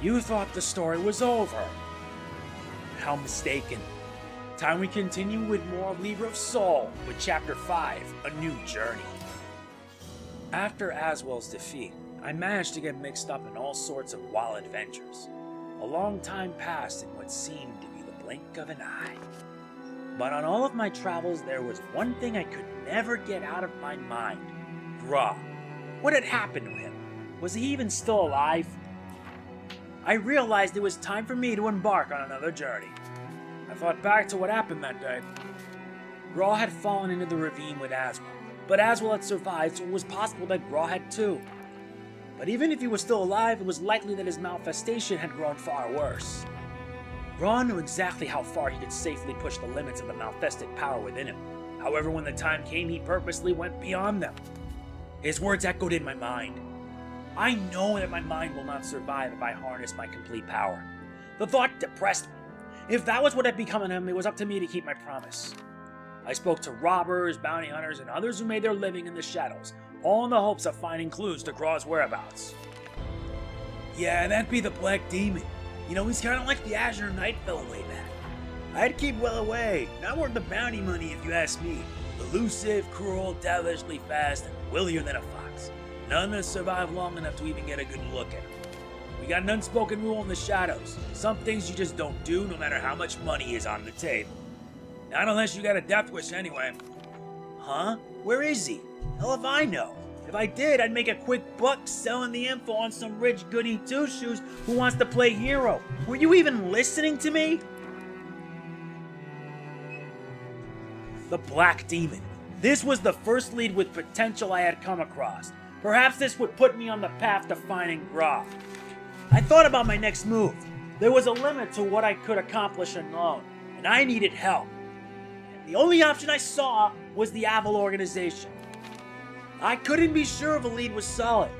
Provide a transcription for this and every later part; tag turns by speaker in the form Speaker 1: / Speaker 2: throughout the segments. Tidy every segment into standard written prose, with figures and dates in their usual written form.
Speaker 1: You thought the story was over. How mistaken. Time we continue with more of Libra of Soul with Chapter 5, A New Journey. After Azwel's defeat, I managed to get mixed up in all sorts of wild adventures. A long time passed in what seemed to be the blink of an eye. But on all of my travels, there was one thing I could never get out of my mind. Groh. What had happened to him? Was he even still alive? I realized it was time for me to embark on another journey. I thought back to what happened that day. Groh had fallen into the ravine with Azwel, but Azwel had survived, so it was possible that Groh had too. But even if he was still alive, it was likely that his malfestation had grown far worse. Groh knew exactly how far he could safely push the limits of the malfested power within him. However, when the time came, he purposely went beyond them. His words echoed in my mind. I know that my mind will not survive if I harness my complete power. The thought depressed me. If that was what had become of him, it was up to me to keep my promise. I spoke to robbers, bounty hunters, and others who made their living in the shadows, all in the hopes of finding clues to Groh's whereabouts. Yeah, that'd be the Black Demon. You know, he's kind of like the Azure Knight fellow way back. I'd keep well away, not worth the bounty money if you ask me. Elusive, cruel, devilishly fast, and willier than a fox. None that survive long enough to even get a good look at him. We got an unspoken rule in the shadows. Some things you just don't do no matter how much money is on the table. Not unless you got a death wish anyway. Huh? Where is he? Hell if I know. If I did, I'd make a quick buck selling the info on some rich goody two-shoes who wants to play hero. Were you even listening to me? The Black Demon. This was the first lead with potential I had come across. Perhaps this would put me on the path to finding Groh. I thought about my next move. There was a limit to what I could accomplish alone, and I needed help. And the only option I saw was the Azwel organization. I couldn't be sure if a lead was solid.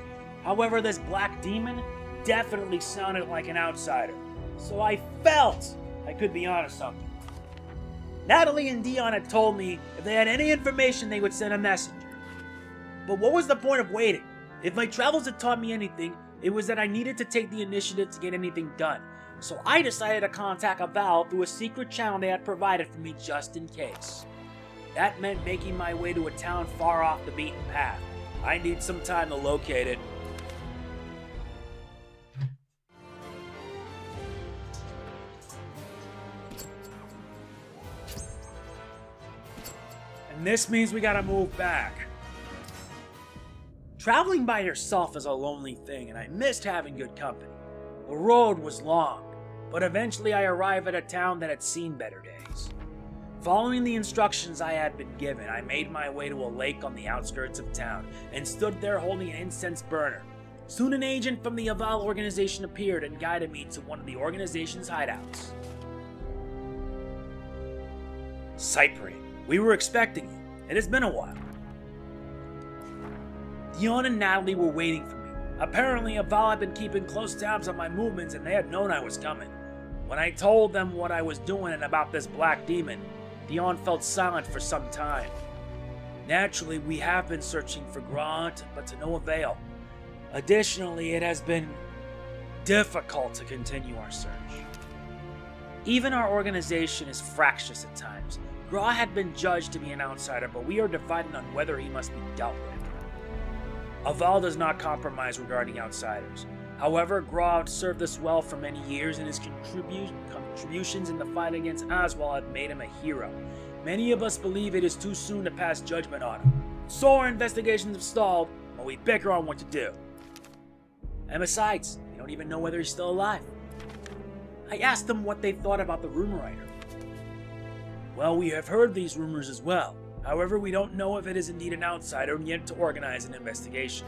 Speaker 1: However, this Black Demon definitely sounded like an outsider, so I felt I could be onto something. Natalie and Dion had told me if they had any information they would send a messenger. But what was the point of waiting? If my travels had taught me anything, it was that I needed to take the initiative to get anything done. So I decided to contact Azwel through a secret channel they had provided for me just in case. That meant making my way to a town far off the beaten path. I need some time to locate it. And this means we gotta move back. Traveling by yourself is a lonely thing, and I missed having good company. The road was long, but eventually I arrived at a town that had seen better days. Following the instructions I had been given, I made my way to a lake on the outskirts of town, and stood there holding an incense burner. Soon an agent from the Azwel organization appeared and guided me to one of the organization's hideouts. Cypre, we were expecting you. It has been a while. Dion and Natalie were waiting for me. Apparently, Azwel had been keeping close tabs on my movements and they had known I was coming. When I told them what I was doing and about this Black Demon, Dion felt silent for some time. Naturally, we have been searching for Groh, but to no avail. Additionally, it has been difficult to continue our search. Even our organization is fractious at times. Groh had been judged to be an outsider, but we are divided on whether he must be dealt with. Azwel does not compromise regarding outsiders. However, Groh served us well for many years, and his contributions in the fight against Azwel have made him a hero. Many of us believe it is too soon to pass judgment on him. So our investigations have stalled, while we bicker on what to do. And besides, we don't even know whether he's still alive. I asked them what they thought about the rumor writer. Well, we have heard these rumors as well. However, we don't know if it is indeed an outsider and yet to organize an investigation.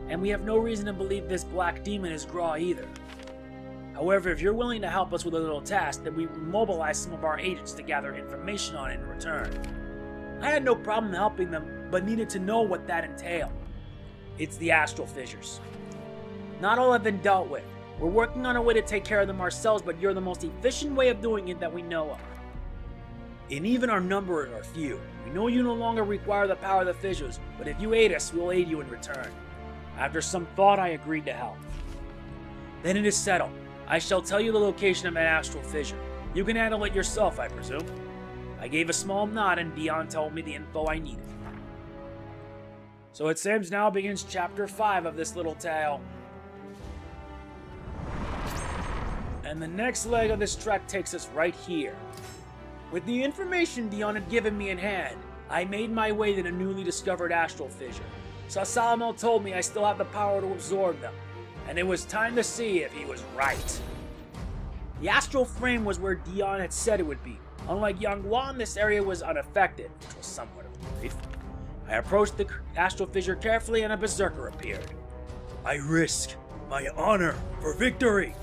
Speaker 1: And we have no reason to believe this Black Demon is Groh either. However, if you're willing to help us with a little task, then we will mobilize some of our agents to gather information on it in return. I had no problem helping them, but needed to know what that entailed. It's the astral fissures. Not all have been dealt with. We're working on a way to take care of them ourselves, but you're the most efficient way of doing it that we know of. And even our numbers are few. We know you no longer require the power of the fissures, but if you aid us, we'll aid you in return. After some thought, I agreed to help. Then it is settled. I shall tell you the location of my astral fissure. You can handle it yourself, I presume. I gave a small nod and Dion told me the info I needed. So it seems now begins chapter 5 of this little tale. And the next leg of this trek takes us right here. With the information Dion had given me in hand, I made my way to the newly discovered astral fissure. Zasalamel told me I still have the power to absorb them, and it was time to see if he was right. The astral frame was where Dion had said it would be. Unlike Yangwan, this area was unaffected, which was somewhat of a relief. I approached the astral fissure carefully and a berserker appeared. I risk my honor for victory.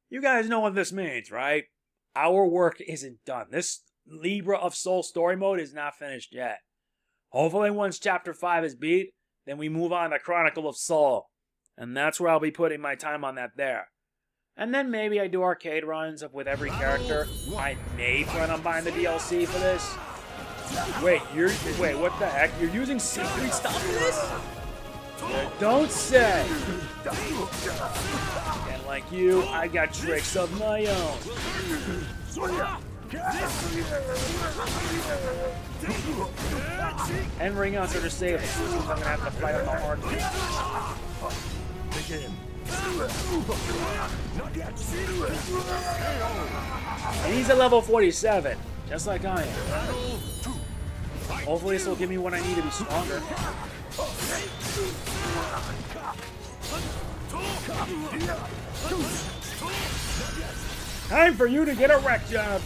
Speaker 1: You guys know what this means, right? Our work isn't done. This Libra of Soul story mode is not finished yet. Hopefully once chapter 5 is beat, then we move on to Chronicle of Soul. And that's where I'll be putting my time on that there. And then maybe I do arcade runs with every character. I may plan on buying the DLC for this. Wait, what the heck? You're using secret stuff for this? Don't say! And like you, I got tricks of my own. And ring out to disable, so I'm gonna have to fight on the hard one. And he's at level 47, just like I am. Hopefully this will give me what I need to be stronger. Time for you to get a wreck job!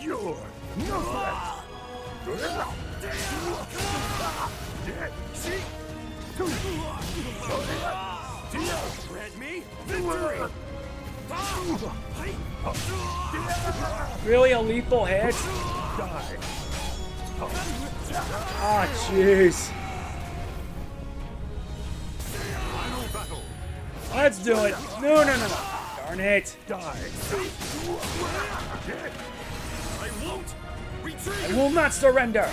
Speaker 1: You're no threat! Grant me victory! Really, a lethal hit? Ah, jeez. Let's do it. No. Darn it. I will not surrender.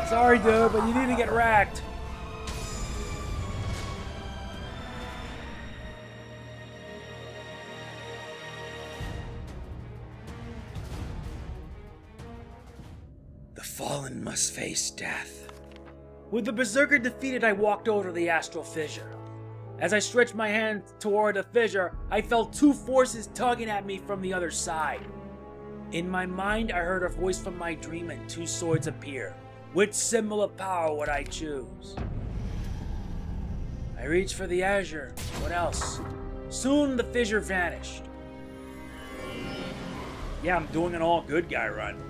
Speaker 1: Sorry, dude, but you need to get wrecked. The fallen must face death. With the berserker defeated, I walked over to the astral fissure. As I stretched my hand toward the fissure, I felt two forces tugging at me from the other side. In my mind, I heard a voice from my dream and two swords appear. Which symbol of power would I choose? I reached for the azure. What else? Soon the fissure vanished. Yeah, I'm doing an all good guy run.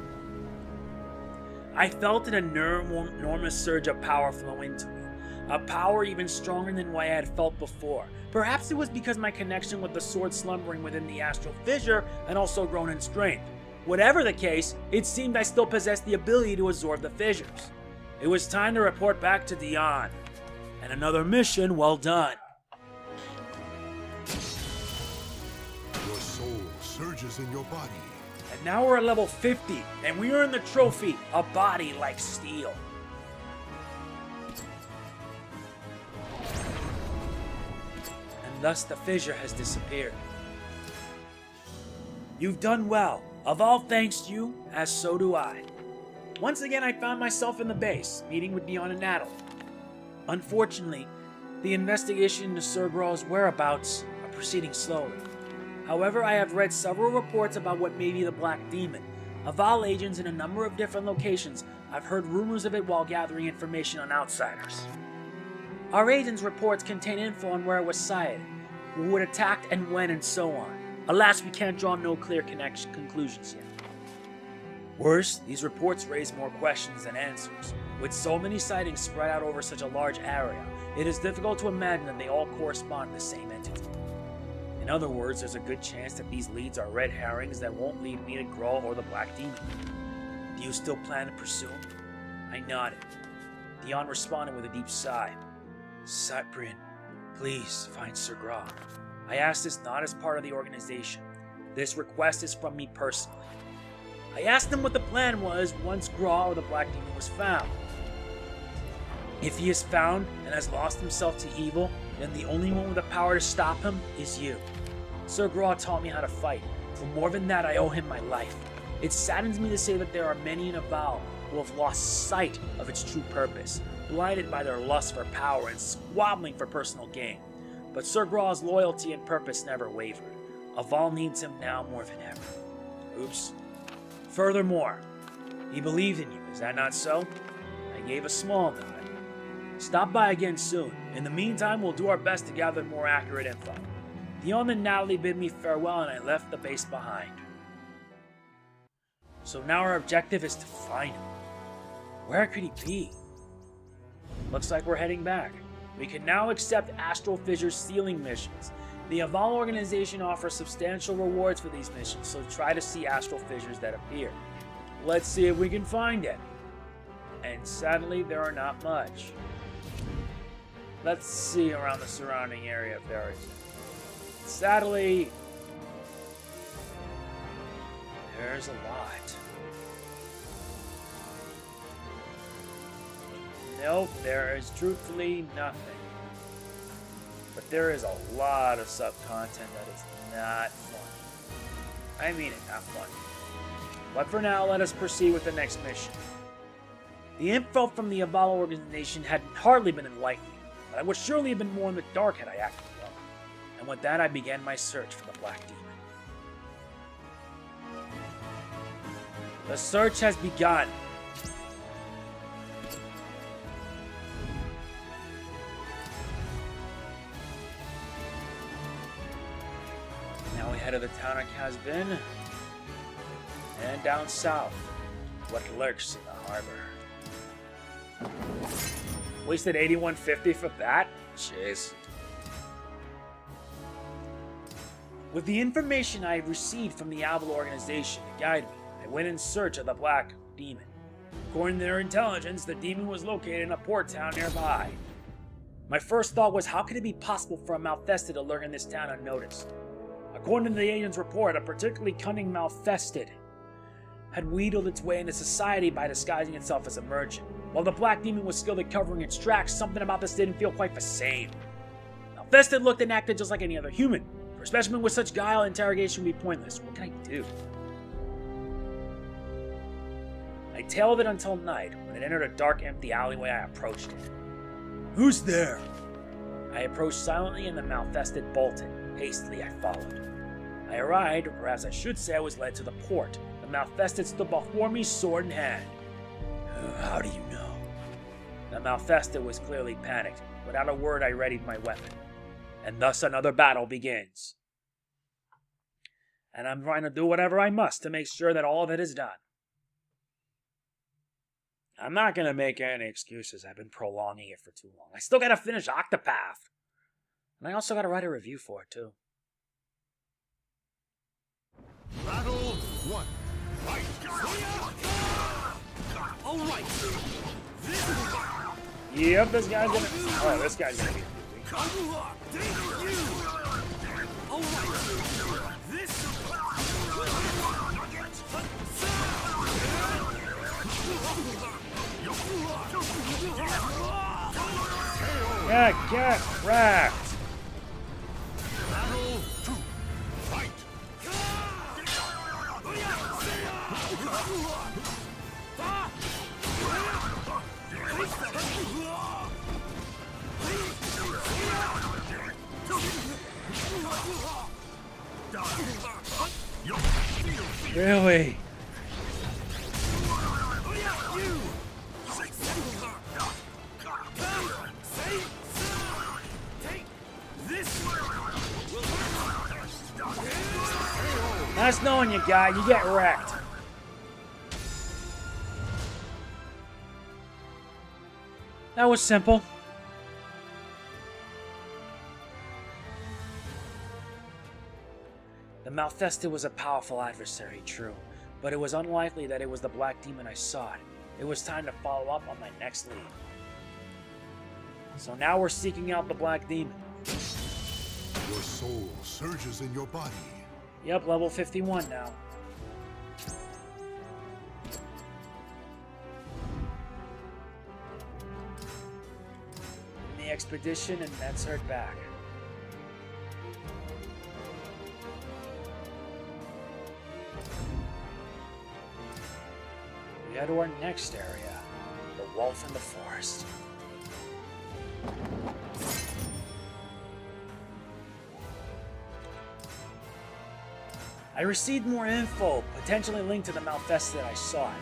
Speaker 1: I felt an enormous surge of power flow into me. A power even stronger than what I had felt before. Perhaps it was because my connection with the sword slumbering within the astral fissure had also grown in strength. Whatever the case, it seemed I still possessed the ability to absorb the fissures. It was time to report back to Dion. And another mission well done.
Speaker 2: Your soul surges in your body.
Speaker 1: And now we're at level 50, and we earn the trophy, a body like steel. And thus the fissure has disappeared. You've done well. Of all thanks to you, as so do I. Once again, I found myself in the base, meeting with Dion and Natalie. Unfortunately, the investigation into Sir Groh's whereabouts are proceeding slowly. However, I have read several reports about what may be the Black Demon. Of all agents in a number of different locations, I've heard rumors of it while gathering information on outsiders. Our agents' reports contain info on where it was sighted, who it attacked and when and so on. Alas, we can't draw no clear conclusions yet. Worse, these reports raise more questions than answers. With so many sightings spread out over such a large area, it is difficult to imagine that they all correspond to the same entity. In other words, there's a good chance that these leads are red herrings that won't lead me to Groh or the Black Demon. Do you still plan to pursue him? I nodded. Dion responded with a deep sigh. Cyprian, Please find Sir Groh. I ask this not as part of the organization. This request is from me personally. I asked him what the plan was once Groh or the Black Demon was found. If he is found and has lost himself to evil, then the only one with the power to stop him is you. Sir Groh taught me how to fight. For more than that, I owe him my life. It saddens me to say that there are many in Azwel who have lost sight of its true purpose, blinded by their lust for power and squabbling for personal gain. But Sir Groh's loyalty and purpose never wavered. Azwel needs him now more than ever. Oops. Furthermore, he believed in you, is that not so? I gave a small nod. Stop by again soon. In the meantime, we'll do our best to gather more accurate info. Dion and Natalie bid me farewell and I left the base behind. So now our objective is to find him. Where could he be? Looks like we're heading back. We can now accept Astral Fissure sealing missions. The Azwel organization offers substantial rewards for these missions, so try to see Astral Fissures that appear. Let's see if we can find it. And sadly, there are not much. Let's see around the surrounding area if there is. Sadly, there's a lot. Nope, there is truthfully nothing. But there is a lot of sub-content that is not fun. I mean it, not fun. But for now, let us proceed with the next mission. The info from the Azwel organization had hardly been enlightening, but I would surely have been more in the dark had I acted alone. And with that, I began my search for the Black Demon. The search has begun. Now we head to the town of Casbin, and down south, what lurks in the harbor. Wasted $81.50 for that? Jeez. With the information I received from the Azwel organization to guide me, I went in search of the Black Demon. According to their intelligence, the demon was located in a port town nearby. My first thought was, how could it be possible for a Malfested to lurk in this town unnoticed? According to the agent's report, a particularly cunning Malfested had wheedled its way into society by disguising itself as a merchant. While the Black Demon was skilled at covering its tracks, something about this didn't feel quite the same. Malfested looked and acted just like any other human. For a specimen with such guile, interrogation would be pointless. What can I do? I tailed it until night. When it entered a dark, empty alleyway, I approached it. Who's there? I approached silently and the Malfested bolted. Hastily, I followed. I arrived, or as I should say, I was led to the port. The Malfested stood before me, sword in hand. How do you know? The Malfested was clearly panicked. Without a word, I readied my weapon. And thus another battle begins. And I'm trying to do whatever I must to make sure that all of it is done. I'm not going to make any excuses. I've been prolonging it for too long. I still got to finish Octopath. And I also got to write a review for it, too.
Speaker 2: Battle 1. Fight!
Speaker 3: All right.
Speaker 1: Yep, this guy's gonna... Oh, this guy's gonna be...
Speaker 3: All right. This.
Speaker 1: Yeah, get wrecked!
Speaker 2: Battle 2. Fight!
Speaker 1: Really? Nice knowing you, guy. You get wrecked. That was simple. The Malfested was a powerful adversary, true, but it was unlikely that it was the Black Demon I sought. It was time to follow up on my next lead. So now we're seeking out the Black Demon.
Speaker 2: Your soul surges in your body.
Speaker 1: Yep, level 51 now. In the expedition, and that's her back. We head to our next area, the wolf in the forest. I received more info, potentially linked to the Malfested I sought.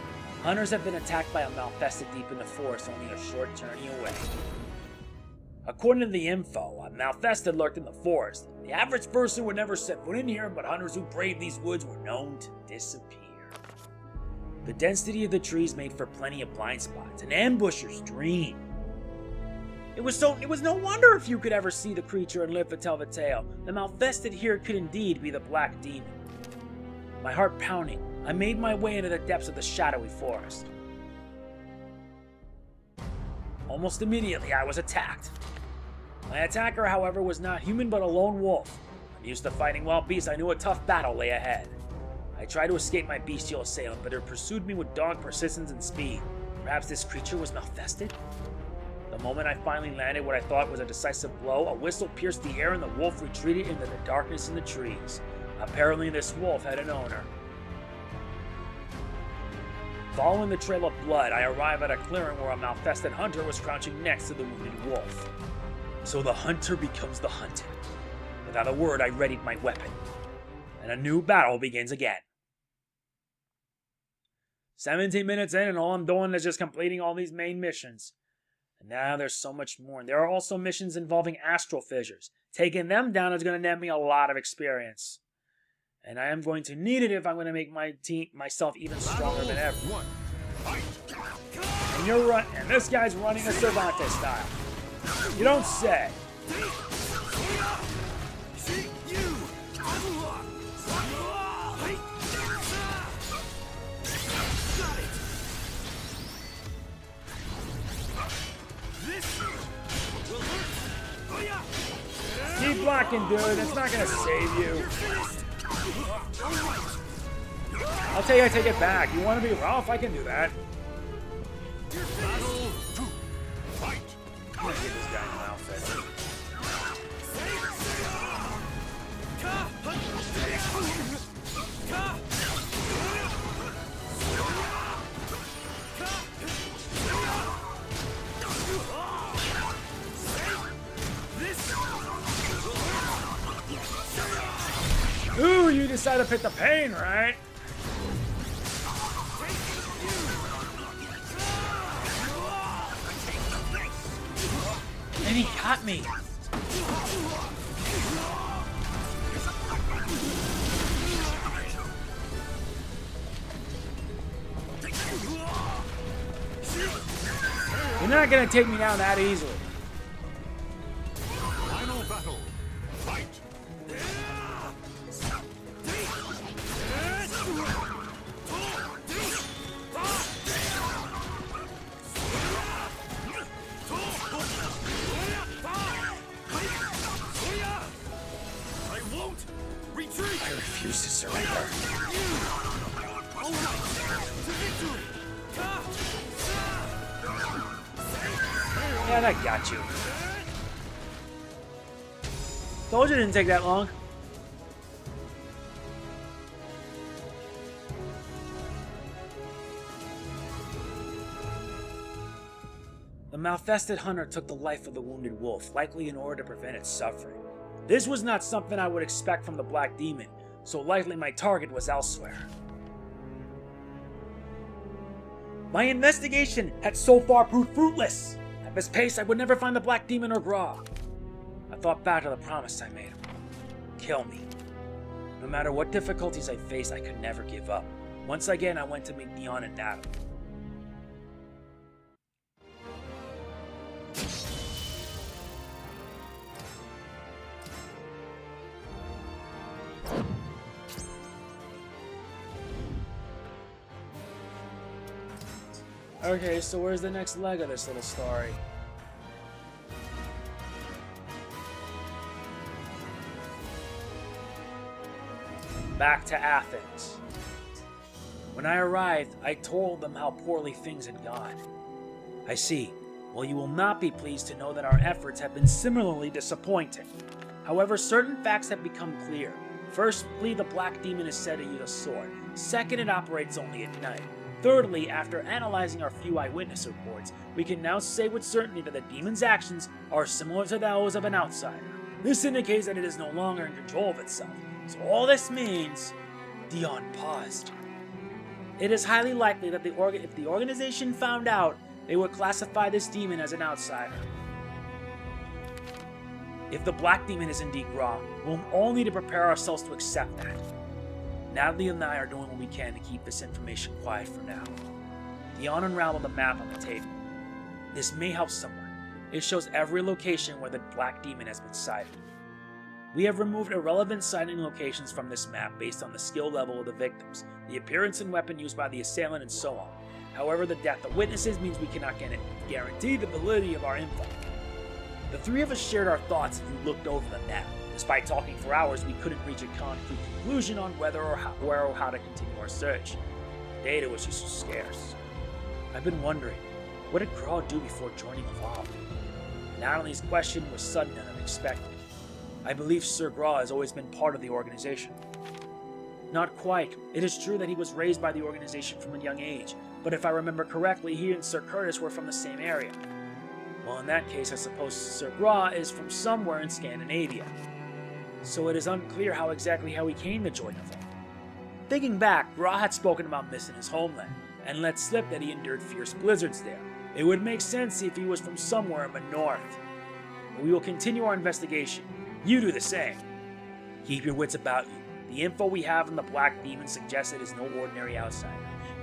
Speaker 1: Hunters have been attacked by a Malfested deep in the forest, only a short journey away. According to the info, a Malfested lurked in the forest. The average person would never set foot in here, but hunters who braved these woods were known to disappear. The density of the trees made for plenty of blind spots, an ambusher's dream. It was no wonder if you could ever see the creature and live to tell the tale. The Malfested here could indeed be the Black Demon. My heart pounding, I made my way into the depths of the shadowy forest. Almost immediately, I was attacked. My attacker, however, was not human but a lone wolf. I'm used to fighting wild beasts, I knew a tough battle lay ahead. I tried to escape my bestial assailant, but it pursued me with dogged persistence and speed. Perhaps this creature was Malfested? The moment I finally landed what I thought was a decisive blow, a whistle pierced the air and the wolf retreated into the darkness in the trees. Apparently this wolf had an owner. Following the trail of blood, I arrive at a clearing where a Malfested hunter was crouching next to the wounded wolf. So the hunter becomes the hunted. Without a word, I readied my weapon. And a new battle begins again. 17 minutes in and all I'm doing is just completing all these main missions. And now there's so much more. And there are also missions involving astral fissures. Taking them down is going to net me a lot of experience. And I am going to need it if I'm going to make myself even stronger than ever. And this guy's running a Cervantes style. You don't say. Keep blocking, dude. It's not going to save you. I'll tell you, I take it back. You want to be rough? I can do that. I'm gonna give this guy an outfit. Ooh, you decided to pick the pain, right? And he got me. You're not gonna take me down that easily.
Speaker 2: Final battle. Fight.
Speaker 1: I refuse to surrender. Yeah, that got you. Told you it didn't take that long. The Malfested hunter took the life of the wounded wolf, likely in order to prevent its suffering. This was not something I would expect from the Black Demon, so likely my target was elsewhere. My investigation had so far proved fruitless. At this pace, I would never find the Black Demon or Groh. I thought back to the promise I made him. Kill me. No matter what difficulties I faced, I could never give up. Once again, I went to meet Neon in battle. Okay, so where's the next leg of this little story? back to Athens. When I arrived, I told them how poorly things had gone. I see. Well, you will not be pleased to know that our efforts have been similarly disappointing. However, certain facts have become clear. Firstly, the Black Demon is said to use a sword. Second, it operates only at night. Thirdly, after analyzing our few eyewitness reports, we can now say with certainty that the demon's actions are similar to those of an outsider. This indicates that it is no longer in control of itself. So all this means... Dion paused. It is highly likely that if the organization found out, they would classify this demon as an outsider. If the Black Demon is indeed Groh, we'll all need to prepare ourselves to accept that. Natalie and I are doing what we can to keep this information quiet for now. Dion unraveled the map on the table. This may help someone. It shows every location where the Black Demon has been sighted. We have removed irrelevant sighting locations from this map based on the skill level of the victims, the appearance and weapon used by the assailant, and so on. However, the death of witnesses means we cannot guarantee the validity of our info. The three of us shared our thoughts as we looked over the map. Despite talking for hours, we couldn't reach a concrete conclusion on where or how to continue our search. Data was just so scarce. I've been wondering, what did Groh do before joining Evolve? Natalie's question was sudden and unexpected. I believe Sir Groh has always been part of the organization. Not quite. It is true that he was raised by the organization from a young age, but if I remember correctly, he and Sir Curtis were from the same area. Well, in that case, I suppose Sir Groh is from somewhere in Scandinavia. So it is unclear how he came to join Evolve. Thinking back, Groh had spoken about missing his homeland, and let slip that he endured fierce blizzards there. It would make sense if he was from somewhere in the north. But we will continue our investigation. You do the same. Keep your wits about you. The info we have on the Black Demon suggests it is no ordinary outsider.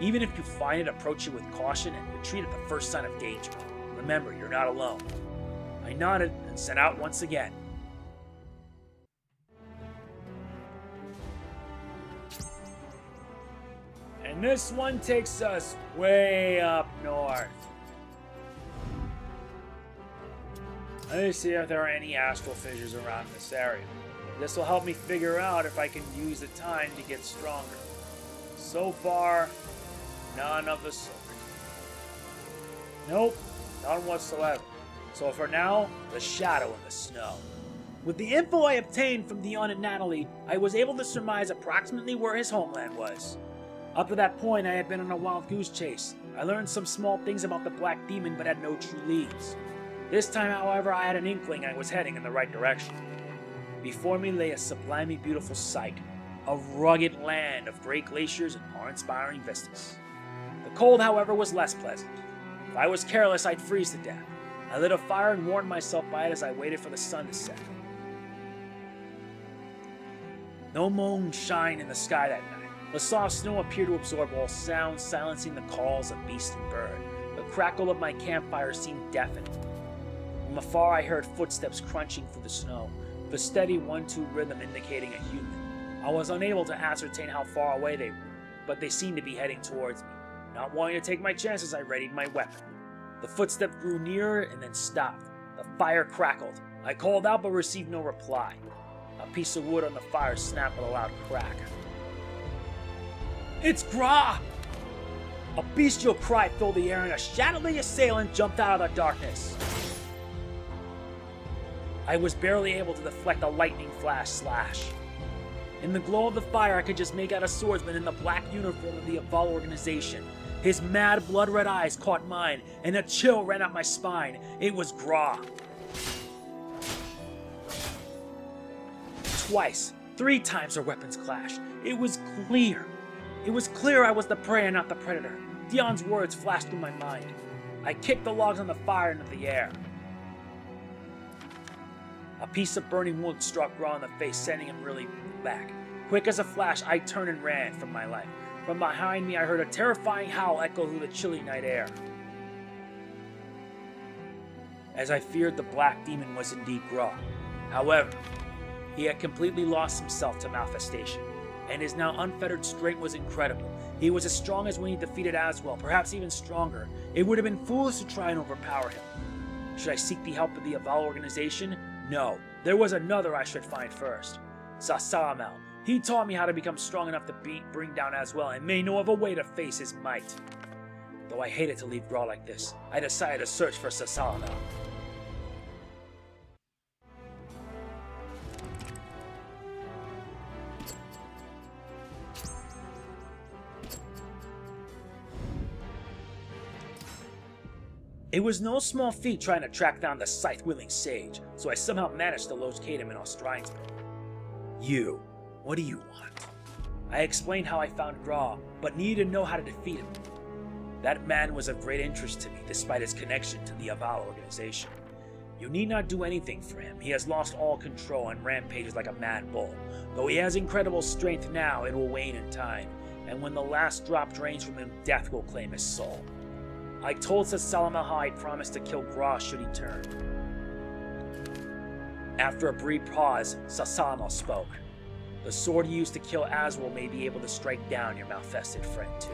Speaker 1: Even if you find it, approach it with caution and retreat at the first sign of danger. Remember, you're not alone. I nodded and set out once again. And this one takes us way up north. Let me see if there are any astral fissures around this area. This will help me figure out if I can use the time to get stronger. So far, none of the sort. Nope, none whatsoever. So for now, the shadow in the snow. With the info I obtained from Dion and Natalie, I was able to surmise approximately where his homeland was. Up to that point, I had been on a wild goose chase. I learned some small things about the Black Demon, but had no true leads. This time, however, I had an inkling I was heading in the right direction. Before me lay a sublimely beautiful sight, a rugged land of great glaciers and awe-inspiring vistas. The cold, however, was less pleasant. If I was careless, I'd freeze to death. I lit a fire and warmed myself by it as I waited for the sun to set. No moon shined in the sky that night. The soft snow appeared to absorb all sounds, silencing the calls of beast and bird. The crackle of my campfire seemed deafening. From afar I heard footsteps crunching through the snow, the steady 1-2 rhythm indicating a human. I was unable to ascertain how far away they were, but they seemed to be heading towards me. Not wanting to take my chances, I readied my weapon. The footsteps grew nearer and then stopped. The fire crackled. I called out but received no reply. A piece of wood on the fire snapped with a loud crack. It's Groh! A bestial cry filled the air and a shadowy assailant jumped out of the darkness. I was barely able to deflect a lightning flash slash. In the glow of the fire, I could just make out a swordsman in the black uniform of the Azwel organization. His mad, blood-red eyes caught mine, and a chill ran up my spine. It was Groh. Twice, 3 times our weapons clashed. It was clear. It was clear I was the prey and not the predator. Dion's words flashed through my mind. I kicked the logs on the fire into the air. A piece of burning wood struck Groh in the face, sending him reeling back. Quick as a flash, I turned and ran from my life. From behind me, I heard a terrifying howl echo through the chilly night air. As I feared, the Black Demon was indeed Groh. However, he had completely lost himself to malfestation, and his now unfettered strength was incredible. He was as strong as when he defeated Azwel, perhaps even stronger. It would have been foolish to try and overpower him. Should I seek the help of the Azwel organization? No, there was another I should find first. Zasalamel, He taught me how to become strong enough to bring down Azwel and may know of a way to face his might. Though I hated to leave Groh like this, I decided to search for Zasalamel. It was no small feat trying to track down the scythe-wielding sage, so I somehow managed to locate him in Australiansburg. You, what do you want? I explained how I found Groh, but needed to know how to defeat him. That man was of great interest to me, despite his connection to the Azwel organization. You need not do anything for him. He has lost all control and rampages like a mad bull. Though he has incredible strength now, it will wane in time, and when the last drop drains from him, death will claim his soul. I told Zasalamel how I'd promised to kill Groh should he turn. After a brief pause, Zasalamel spoke. The sword you used to kill Azwel may be able to strike down your malfested friend too.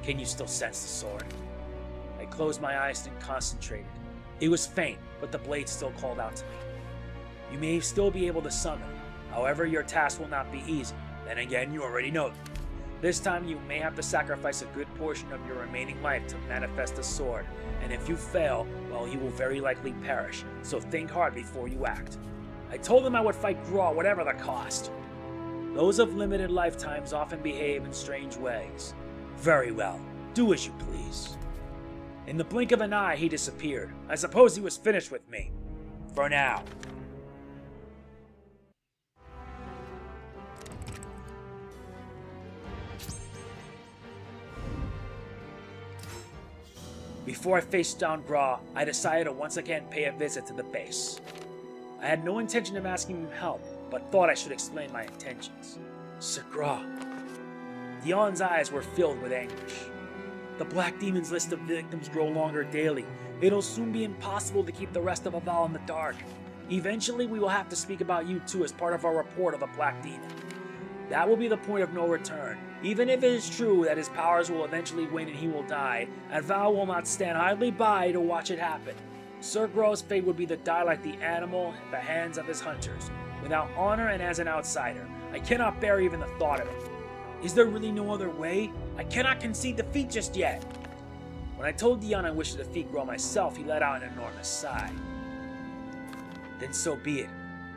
Speaker 1: Can you still sense the sword? I closed my eyes and concentrated. It was faint, but the blade still called out to me. You may still be able to summon. However, your task will not be easy. Then again, you already know them. This time you may have to sacrifice a good portion of your remaining life to manifest the sword, and if you fail, well, you will very likely perish, so think hard before you act. I told him I would fight Groh whatever the cost. Those of limited lifetimes often behave in strange ways. Very well, do as you please. In the blink of an eye, he disappeared. I suppose he was finished with me. For now. Before I faced down Groh, I decided to once again pay a visit to the base. I had no intention of asking him help, but thought I should explain my intentions. Sir Groh. Dion's eyes were filled with anguish. The Black Demon's list of victims grow longer daily. It'll soon be impossible to keep the rest of Azwel in the dark. Eventually, we will have to speak about you too as part of our report of the Black Demon. That will be the point of no return. Even if it is true that his powers will eventually wane and he will die, Azwel will not stand idly by to watch it happen. Sir Groh's fate would be to die like the animal at the hands of his hunters, without honor and as an outsider. I cannot bear even the thought of it. Is there really no other way? I cannot concede defeat just yet. When I told Dion I wished to defeat Groh myself, he let out an enormous sigh. Then so be it.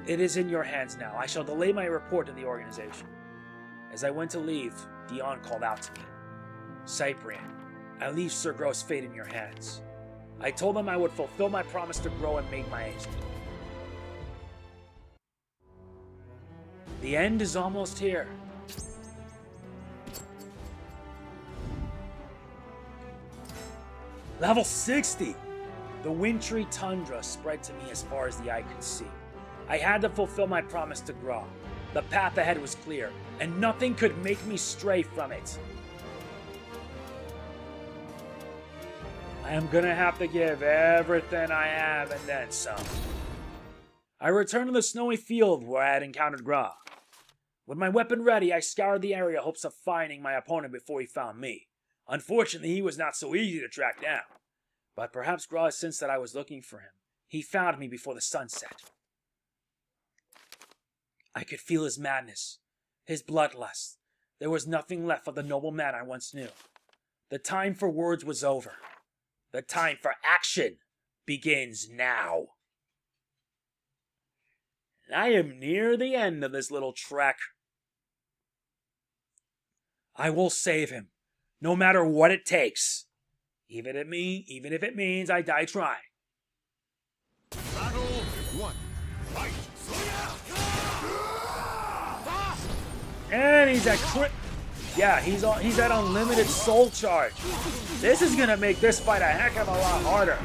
Speaker 1: It is in your hands now. I shall delay my report to the organization. As I went to leave, Dion called out to me. Cyprian, I leave Sir Groh's fate in your hands. I told him I would fulfill my promise to Groh and MegamanNG. The end is almost here. Level 60! The wintry tundra spread to me as far as the eye could see. I had to fulfill my promise to Groh. The path ahead was clear, and nothing could make me stray from it. I am gonna have to give everything I have and then some. I returned to the snowy field where I had encountered Groh. With my weapon ready, I scoured the area in hopes of finding my opponent before he found me. Unfortunately, he was not so easy to track down. But perhaps Groh sensed that I was looking for him. He found me before the sun set. I could feel his madness, his bloodlust. There was nothing left of the noble man I once knew. The time for words was over. The time for action begins now. And I am near the end of this little trek. I will save him, no matter what it takes. Even if it means I die trying.
Speaker 2: Battle 1. Fight!
Speaker 1: And he's at crit. Yeah, he's at unlimited soul charge. This is gonna make this fight a heck of a lot harder.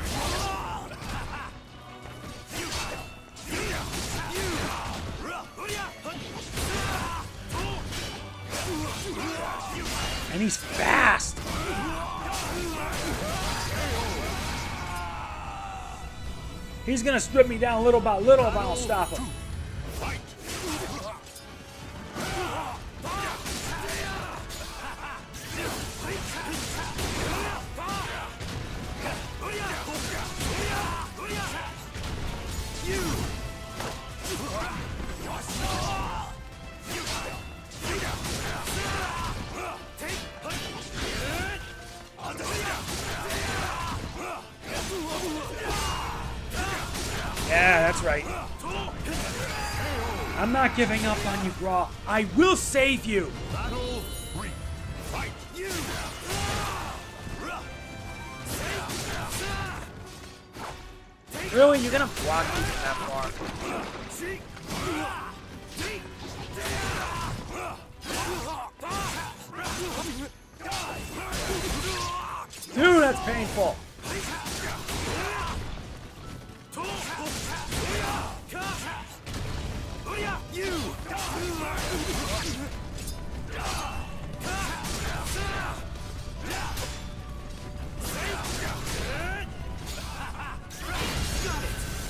Speaker 1: And he's fast. He's gonna strip me down little by little if I don't stop him. right. I'm not giving up on you, Groh. I will save you.
Speaker 2: Battle 3. Fight. You.
Speaker 1: Really? You're gonna block me from that far? Dude, that's painful.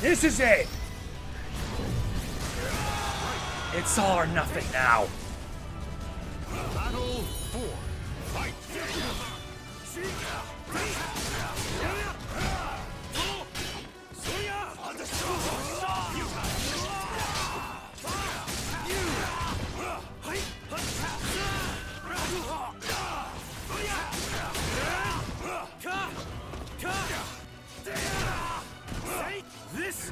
Speaker 1: This is it. It's all or nothing now.
Speaker 2: Battle 4. Fight.
Speaker 3: This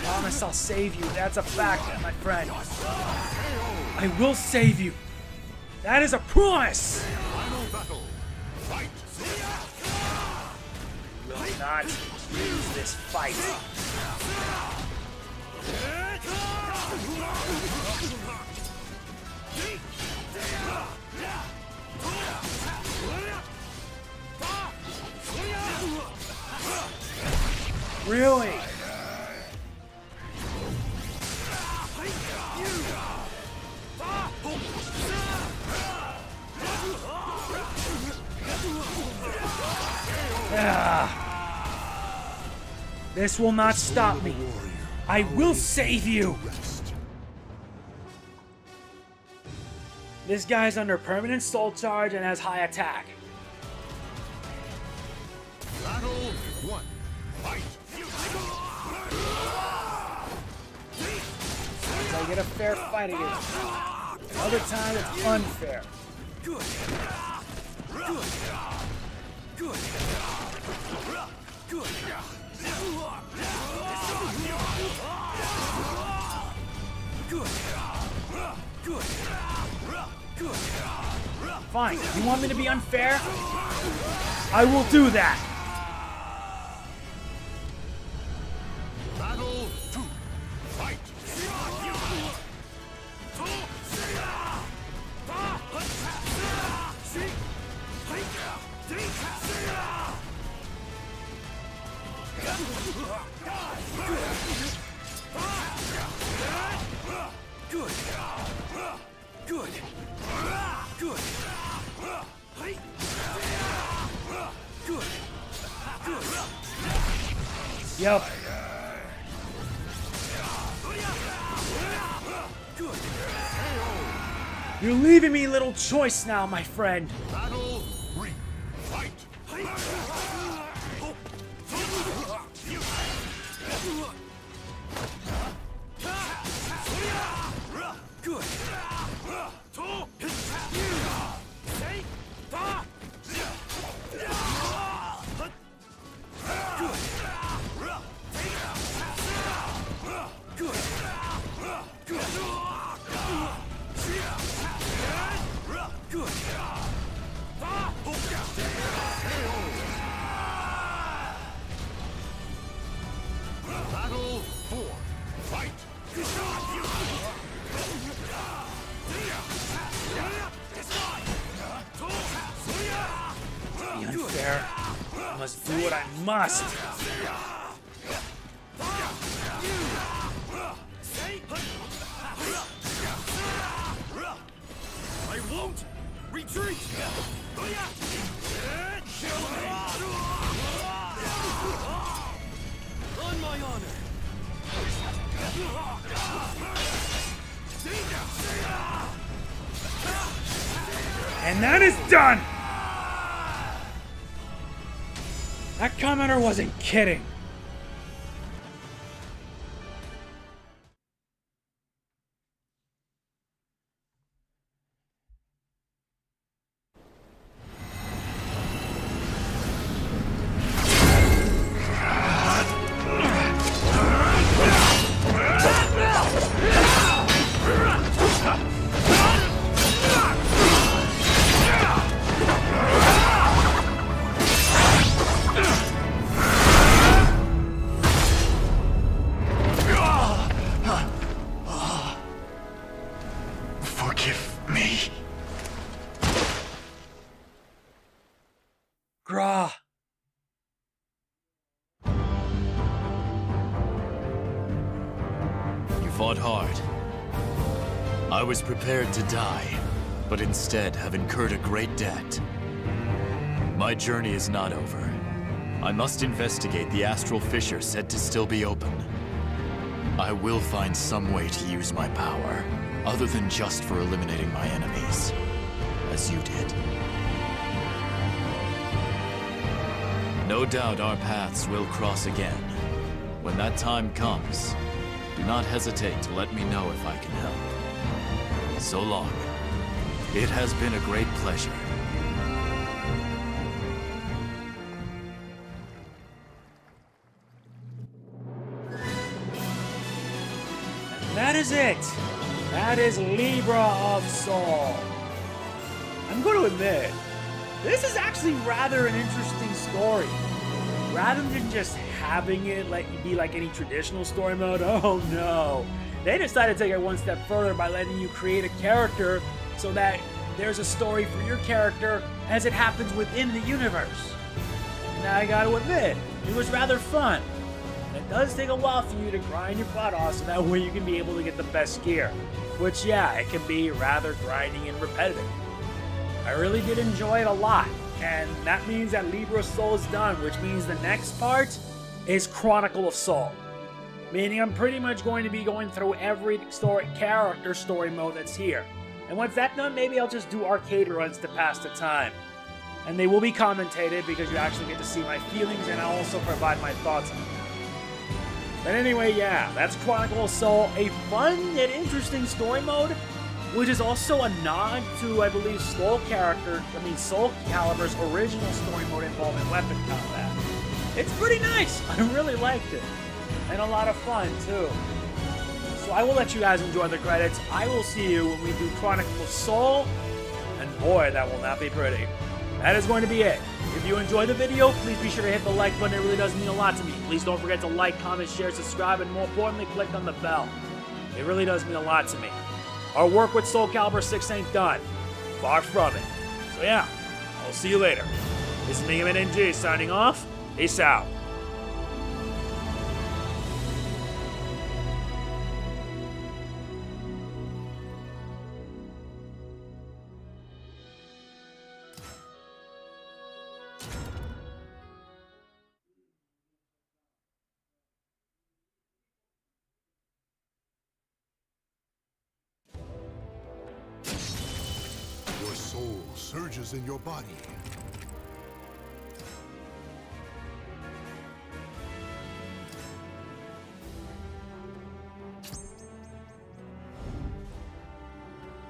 Speaker 1: Promise I'll save you. That's a fact, my friend. I will save you. That is a promise.
Speaker 2: Final battle. Fight.
Speaker 1: You will not lose this fight. Really? This will not stop me. I will save you. This guy's under permanent soul charge and has high attack.
Speaker 2: Battle 1. Fight.
Speaker 1: I get a fair fight against him. Other time it's unfair.
Speaker 3: good. Good. Good. Good. Good. Good. Good.
Speaker 1: Fine. You want me to be unfair? I will do that.
Speaker 2: Battle 2. Fight.
Speaker 3: Good. Good. Good. Good. Good.
Speaker 1: Yep.
Speaker 3: Good.
Speaker 1: You're leaving me little choice now, my friend.
Speaker 2: Battle 3. Fight.
Speaker 3: Good.
Speaker 2: Battle 4. Fight.
Speaker 1: Be unfair. I must do what I must.
Speaker 3: I won't retreat. On my honor.
Speaker 1: And that is done! That commenter wasn't kidding. Groh.
Speaker 4: You fought hard. I was prepared to die, but instead have incurred a great debt. My journey is not over. I must investigate the astral fissure said to still be open. I will find some way to use my power, other than just for eliminating my enemies, as you did. No doubt our paths will cross again. When that time comes, do not hesitate to let me know if I can help. So long. It has been a great pleasure.
Speaker 1: That is it. That is Libra of Soul. I'm going to admit, this is actually rather an interesting story. Rather than just having it be like any traditional story mode, oh no. They decided to take it one step further by letting you create a character so that there's a story for your character as it happens within the universe. Now I gotta admit, it was rather fun. It does take a while for you to grind your butt off so that way you can be able to get the best gear. Which, yeah, it can be rather grinding and repetitive. I really did enjoy it a lot, and that means that Libra of Soul is done, which means the next part is Chronicle of Soul. Meaning I'm pretty much going to be going through every character story mode that's here. And once that's done, maybe I'll just do arcade runs to pass the time. And they will be commentated because you actually get to see my feelings, and I'll also provide my thoughts on them. But anyway, yeah, that's Chronicle of Soul, a fun yet interesting story mode, which is also a nod to, I believe, Soul Calibur's original story mode involving weapon combat. It's pretty nice. I really liked it. And a lot of fun, too. So I will let you guys enjoy the credits. I will see you when we do Chronicle of Soul. And boy, that will not be pretty. That is going to be it. If you enjoyed the video, please be sure to hit the like button. It really does mean a lot to me. Please don't forget to like, comment, share, subscribe, and more importantly, click on the bell. It really does mean a lot to me. Our work with Soulcalibur VI ain't done. Far from it. So yeah, I'll see you later. This is MegamanNG signing off. Peace out.
Speaker 2: Your soul surges in your body.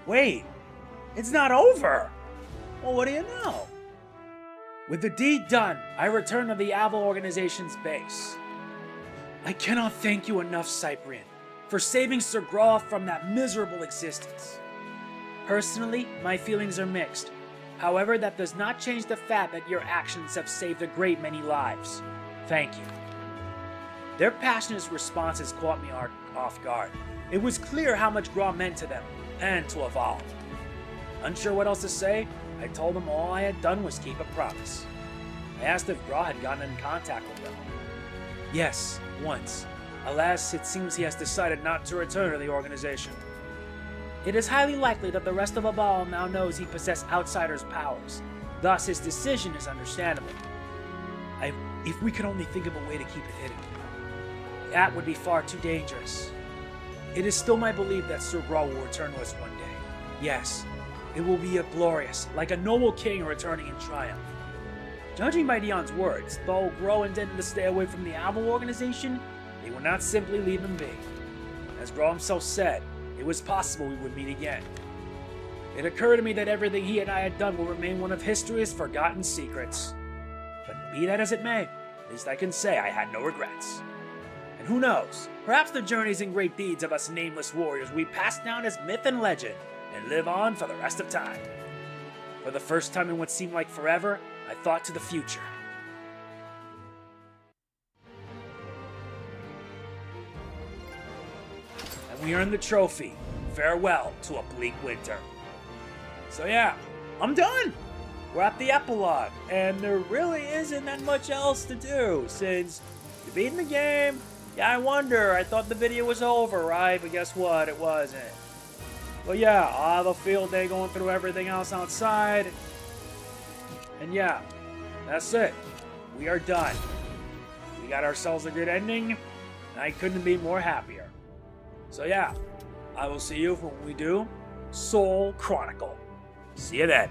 Speaker 1: Wait, it's not over! Well, what do you know? With the deed done, I return to the Azwel organization's base. I cannot thank you enough, Cyprian, for saving Sir Groh from that miserable existence. Personally, my feelings are mixed. However, that does not change the fact that your actions have saved a great many lives. Thank you. Their passionate responses caught me off guard. It was clear how much Groh meant to them, and to Evolve. Unsure what else to say, I told them all I had done was keep a promise. I asked if Groh had gotten in contact with them. Yes, once. Alas, it seems he has decided not to return to the organization. It is highly likely that the rest of Azwel now knows he possesses outsiders' powers. Thus, his decision is understandable. If we could only think of a way to keep it hidden. That would be far too dangerous. It is still my belief that Sir Groh will return to us one day. Yes, it will be a glorious, like a noble king returning in triumph. Judging by Dion's words, though Groh intended to stay away from the Azwel organization, they would not simply leave him be. As Groh himself said, it was possible we would meet again. It occurred to me that everything he and I had done will remain one of history's forgotten secrets. But be that as it may, at least I can say I had no regrets. And who knows, perhaps the journeys and great deeds of us nameless warriors we pass down as myth and legend and live on for the rest of time. For the first time in what seemed like forever, I thought to the future. And we earned the trophy, Farewell to a Bleak Winter. So yeah, I'm done! we're at the epilogue, and there really isn't that much else to do, since you're beating the game. Yeah, I wonder, I thought the video was over, right? But guess what? It wasn't. But yeah, I'll have a field day going through everything else outside. And yeah, that's it. We are done. We got ourselves a good ending, and I couldn't be more happier. So yeah, I will see you when we do Soul Chronicle. See you then.